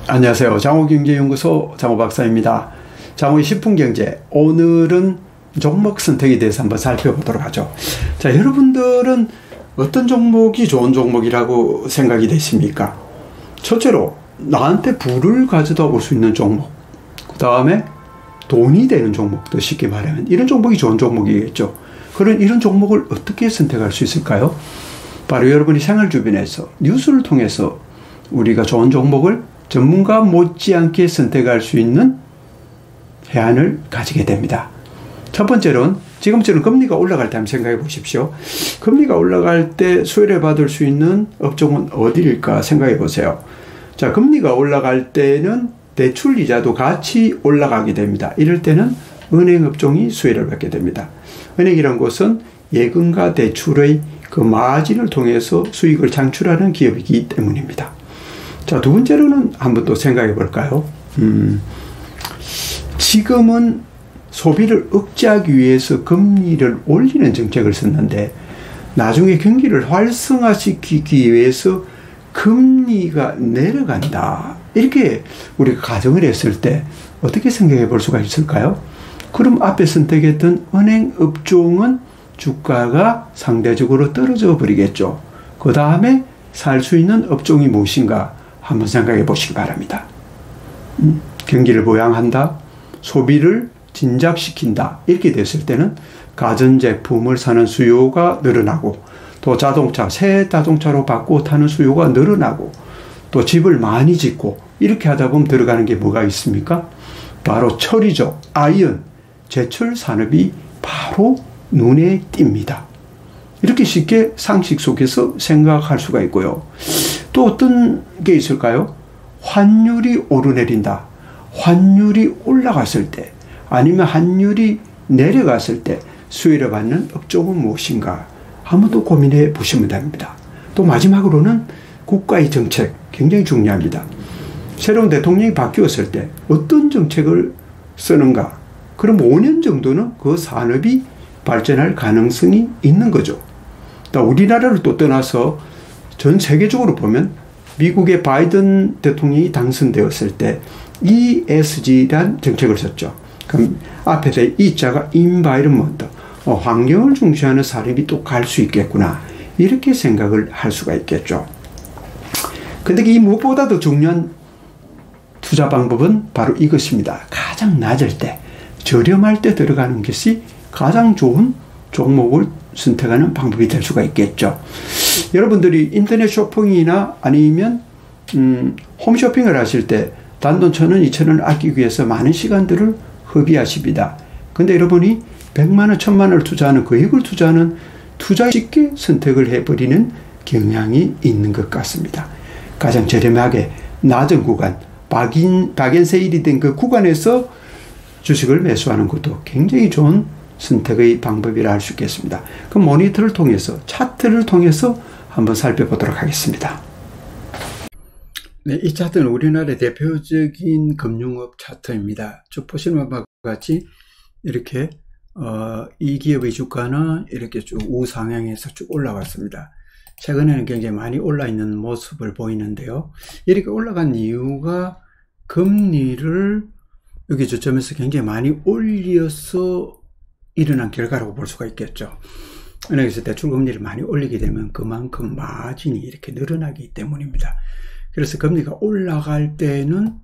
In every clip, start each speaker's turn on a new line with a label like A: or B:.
A: 안녕하세요. 장호경제연구소 장호박사입니다. 장호의 10분 경제, 오늘은 종목 선택에 대해서 한번 살펴보도록 하죠. 자, 여러분들은 어떤 종목이 좋은 종목이라고 생각이 되십니까? 첫째로 나한테 부를 가져다 올 수 있는 종목, 그 다음에 돈이 되는 종목, 더 쉽게 말하면 이런 종목이 좋은 종목이겠죠. 그런 이런 종목을 어떻게 선택할 수 있을까요? 바로 여러분이 생활 주변에서 뉴스를 통해서 우리가 좋은 종목을 전문가 못지않게 선택할 수 있는 해안을 가지게 됩니다. 첫 번째로는 지금처럼 금리가 올라갈 때 한번 생각해 보십시오. 금리가 올라갈 때 수혜를 받을 수 있는 업종은 어디일까 생각해 보세요. 자, 금리가 올라갈 때는 대출 이자도 같이 올라가게 됩니다. 이럴 때는 은행 업종이 수혜를 받게 됩니다. 은행이란 것은 예금과 대출의 그 마진을 통해서 수익을 창출하는 기업이기 때문입니다. 자, 두 번째로는 한번 또 생각해 볼까요? 지금은 소비를 억제하기 위해서 금리를 올리는 정책을 썼는데 나중에 경기를 활성화시키기 위해서 금리가 내려간다. 이렇게 우리가 가정을 했을 때 어떻게 생각해 볼 수가 있을까요? 그럼 앞에 선택했던 은행 업종은 주가가 상대적으로 떨어져 버리겠죠. 그 다음에 살 수 있는 업종이 무엇인가 한번 생각해 보시기 바랍니다. 경기를 부양한다, 소비를 진작시킨다, 이렇게 됐을 때는 가전제품을 사는 수요가 늘어나고, 또 자동차, 새 자동차로 바꾸어 타는 수요가 늘어나고, 또 집을 많이 짓고, 이렇게 하다 보면 들어가는 게 뭐가 있습니까? 바로 철이죠. 아이언, 제철 산업이 바로 눈에 띕니다. 이렇게 쉽게 상식 속에서 생각할 수가 있고요. 또 어떤 게 있을까요? 환율이 오르내린다. 환율이 올라갔을 때, 아니면 환율이 내려갔을 때 수혜를 받는 업종은 무엇인가 한번 또 고민해 보시면 됩니다. 또 마지막으로는 국가의 정책, 굉장히 중요합니다. 새로운 대통령이 바뀌었을 때 어떤 정책을 쓰는가, 그럼 5년 정도는 그 산업이 발전할 가능성이 있는 거죠. 또 우리나라를 또 떠나서 전 세계적으로 보면 미국의 바이든 대통령이 당선되었을 때 ESG란 정책을 썼죠. 그럼 앞에서 E자가 environment, 환경을 중시하는 산업이 또 갈 수 있겠구나, 이렇게 생각을 할 수가 있겠죠. 근데 이 무엇보다 더 중요한 투자 방법은 바로 이것입니다. 가장 낮을 때, 저렴할 때 들어가는 것이 가장 좋은 종목을 선택하는 방법이 될 수가 있겠죠. 여러분들이 인터넷 쇼핑이나 아니면 홈쇼핑을 하실 때 단돈 1,000원, 2,000원을 아끼기 위해서 많은 시간들을 허비하십니다. 근데 여러분이 100만 원, 1,000만 원을 투자하는, 거액을 투자하는 투자에 쉽게 선택을 해버리는 경향이 있는 것 같습니다. 가장 저렴하게 낮은 구간, 박앤세일이 된 그 구간에서 주식을 매수하는 것도 굉장히 좋은 선택의 방법이라 할 수 있겠습니다. 그 모니터를 통해서, 차트를 통해서 한번 살펴보도록 하겠습니다. 네, 이 차트는 우리나라의 대표적인 금융업 차트입니다. 쭉 보시는 바와 같이 이렇게 이 기업의 주가는 이렇게 쭉 우상향해서 쭉 올라갔습니다. 최근에는 굉장히 많이 올라 있는 모습을 보이는데요. 이렇게 올라간 이유가 금리를 여기 저점에서 굉장히 많이 올려서 일어난 결과라고 볼 수가 있겠죠. 은행에서 대출금리를 많이 올리게 되면 그만큼 마진이 이렇게 늘어나기 때문입니다. 그래서 금리가 올라갈 때는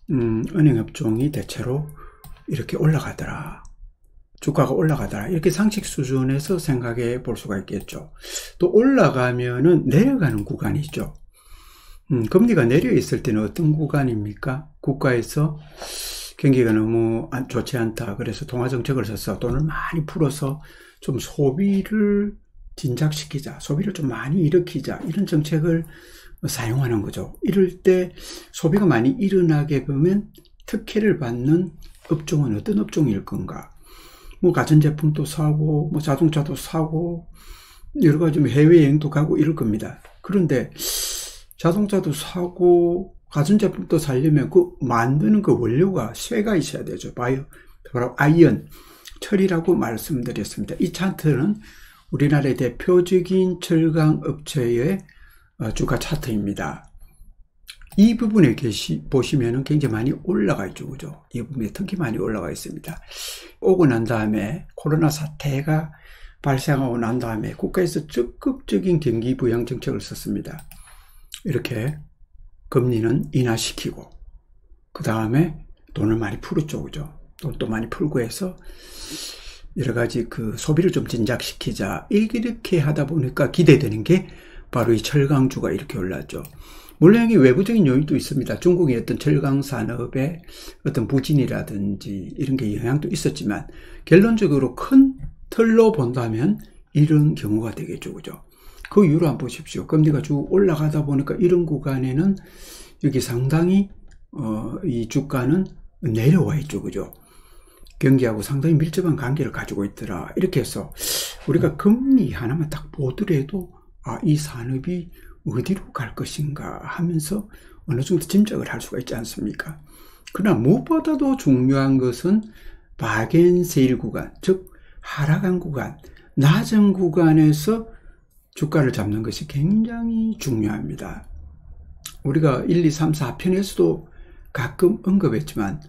A: 은행업종이 대체로 이렇게 올라가더라, 주가가 올라가더라, 이렇게 상식 수준에서 생각해 볼 수가 있겠죠. 또 올라가면은 내려가는 구간이 있죠. 금리가 내려 있을 때는 어떤 구간입니까? 국가에서 경기가 너무 좋지 않다, 그래서 통화정책을 써서 돈을 많이 풀어서 좀 소비를 진작시키자, 소비를 좀 많이 일으키자, 이런 정책을 사용하는 거죠. 이럴 때 소비가 많이 일어나게 보면 특혜를 받는 업종은 어떤 업종일 건가? 뭐 가전제품도 사고, 뭐 자동차도 사고, 여러 가지 해외여행도 가고 이럴 겁니다. 그런데 자동차도 사고 가전제품도 사려면 그 만드는 그 원료가 쇠가 있어야 되죠. 바로 아이언, 철이라고 말씀드렸습니다. 이 차트는 우리나라의 대표적인 철강 업체의 주가 차트입니다. 이 부분에 보시면은 굉장히 많이 올라가 있죠. 그죠? 이 부분에 특히 많이 올라가 있습니다. 오고 난 다음에 코로나 사태가 발생하고 난 다음에 국가에서 적극적인 경기 부양 정책을 썼습니다. 이렇게 금리는 인하시키고, 그 다음에 돈을 많이 풀었죠. 그죠? 돈도 많이 풀고 해서 여러 가지 그 소비를 좀 진작시키자. 이렇게 하다 보니까 기대되는 게 바로 이 철강주가 이렇게 올랐죠. 물론 여기 외부적인 요인도 있습니다. 중국의 어떤 철강 산업의 어떤 부진이라든지 이런 게 영향도 있었지만, 결론적으로 큰 틀로 본다면 이런 경우가 되겠죠. 그죠? 그 이유로 한번 보십시오. 금리가 쭉 올라가다 보니까 이런 구간에는 여기 상당히 이 주가는 내려와 있죠. 그죠? 경기하고 상당히 밀접한 관계를 가지고 있더라. 이렇게 해서 우리가 금리 하나만 딱 보더라도 이 산업이 어디로 갈 것인가 하면서 어느 정도 짐작을 할 수가 있지 않습니까? 그러나 무엇보다도 중요한 것은 바겐세일 구간, 즉 하락한 구간, 낮은 구간에서 주가를 잡는 것이 굉장히 중요합니다. 우리가 1, 2, 3, 4편에서도 가끔 언급했지만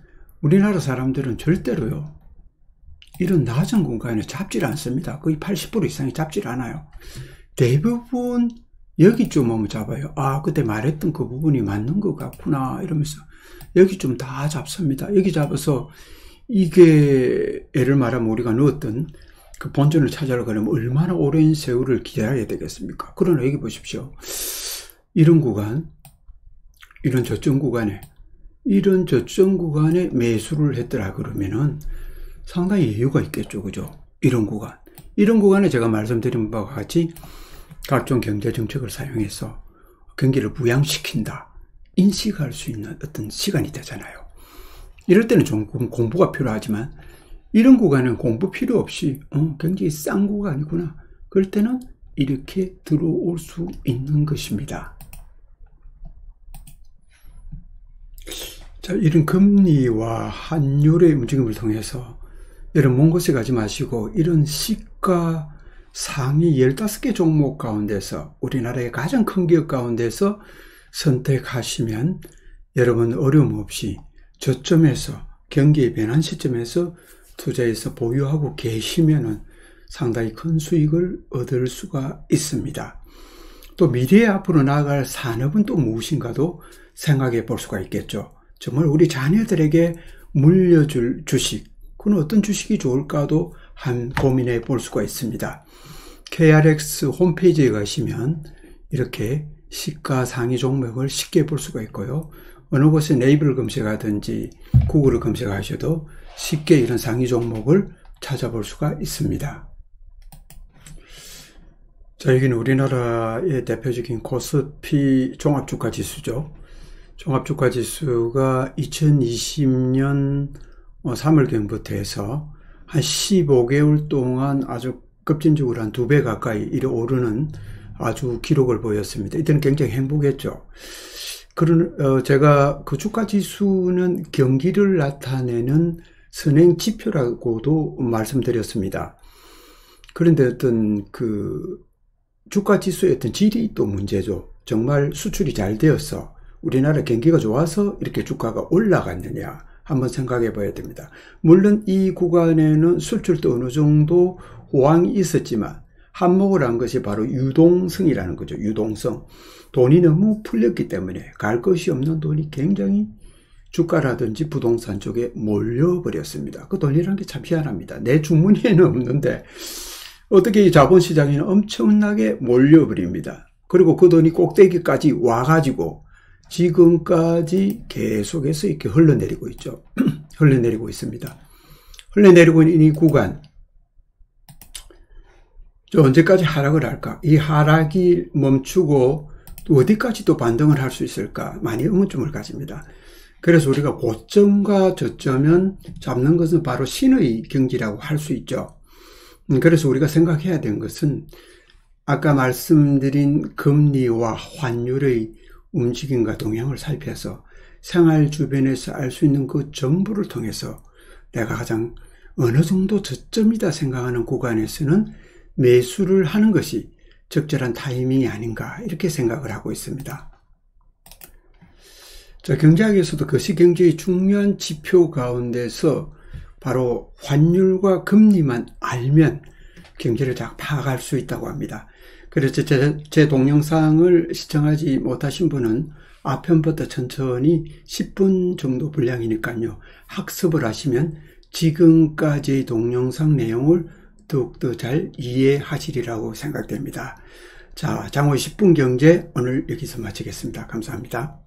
A: 우리나라 사람들은 절대로요, 이런 낮은 구간에 잡질 않습니다. 거의 80% 이상이 잡질 않아요. 대부분 여기쯤 오면 잡아요. 그때 말했던 그 부분이 맞는 것 같구나 이러면서 여기쯤 다 잡습니다. 여기 잡아서 이게 예를 말하면 우리가 넣었던 그 본전을 찾아러 가려면 얼마나 오랜 세월을 기다려야 되겠습니까? 그러나 여기 보십시오. 이런 구간, 이런 저점 구간에 매수를 했더라 그러면은 상당히 여유가 있겠죠. 그죠? 이런 구간에 제가 말씀드린 바와 같이 각종 경제 정책을 사용해서 경기를 부양시킨다, 인식할 수 있는 어떤 시간이 되잖아요. 이럴 때는 좀 공부가 필요하지만, 이런 구간은 공부 필요 없이 굉장히 싼 구간이구나, 그럴 때는 이렇게 들어올 수 있는 것입니다. 자, 이런 금리와 환율의 움직임을 통해서 여러분 먼 곳에 가지 마시고 이런 시가 상위 15개 종목 가운데서, 우리나라의 가장 큰 기업 가운데서 선택하시면 여러분 어려움 없이 저점에서, 경기의 변환 시점에서 투자해서 보유하고 계시면은 상당히 큰 수익을 얻을 수가 있습니다. 또 미래에 앞으로 나아갈 산업은 또 무엇인가도 생각해 볼 수가 있겠죠. 정말 우리 자녀들에게 물려줄 주식, 그건 어떤 주식이 좋을까도 한 고민해 볼 수가 있습니다. KRX 홈페이지에 가시면 이렇게 시가 상위 종목을 쉽게 볼 수가 있고요. 어느 곳에 네이버를 검색하든지 구글을 검색하셔도 쉽게 이런 상위 종목을 찾아볼 수가 있습니다. 자, 여기는 우리나라의 대표적인 코스피 종합주가지수죠. 종합주가지수가 2020년 3월경부터 해서 한 15개월 동안 아주 급진적으로 한 2배 가까이 이래 오르는 아주 기록을 보였습니다. 이때는 굉장히 행복했죠. 제가 그 주가지수는 경기를 나타내는 선행 지표라고도 말씀드렸습니다. 그런데 어떤 그 주가지수의 어떤 질이 또 문제죠. 정말 수출이 잘 되어서 우리나라 경기가 좋아서 이렇게 주가가 올라갔느냐 한번 생각해 봐야 됩니다. 물론 이 구간에는 수출도 어느 정도 호황이 있었지만 한몫을 한 것이 바로 유동성이라는 거죠. 유동성. 돈이 너무 풀렸기 때문에 갈 것이 없는 돈이 굉장히 주가라든지 부동산 쪽에 몰려버렸습니다. 그 돈이라는 게 참 희한합니다. 내 주머니에는 없는데 어떻게 이 자본시장에는 엄청나게 몰려버립니다. 그리고 그 돈이 꼭대기까지 와가지고 지금까지 계속해서 이렇게 흘러내리고 있죠. 흘러내리고 있습니다. 흘러내리고 있는 이 구간, 언제까지 하락을 할까? 이 하락이 멈추고 또 어디까지 또 반등을 할 수 있을까? 많이 의문점을 가집니다. 그래서 우리가 고점과 저점은 잡는 것은 바로 신의 경지라고 할 수 있죠. 그래서 우리가 생각해야 되는 것은 아까 말씀드린 금리와 환율의 움직임과 동향을 살펴서 생활 주변에서 알 수 있는 그 정보를 통해서 내가 가장 어느 정도 저점이다 생각하는 구간에서는 매수를 하는 것이 적절한 타이밍이 아닌가 이렇게 생각을 하고 있습니다. 자, 경제학에서도 거시경제의 중요한 지표 가운데서 바로 환율과 금리만 알면 경제를 잘 파악할 수 있다고 합니다. 그래서 제 동영상을 시청하지 못하신 분은 앞편부터 천천히 10분 정도 분량이니까요. 학습을 하시면 지금까지의 동영상 내용을 더욱더 잘 이해하시리라고 생각됩니다. 자, 장호의 10분 경제 오늘 여기서 마치겠습니다. 감사합니다.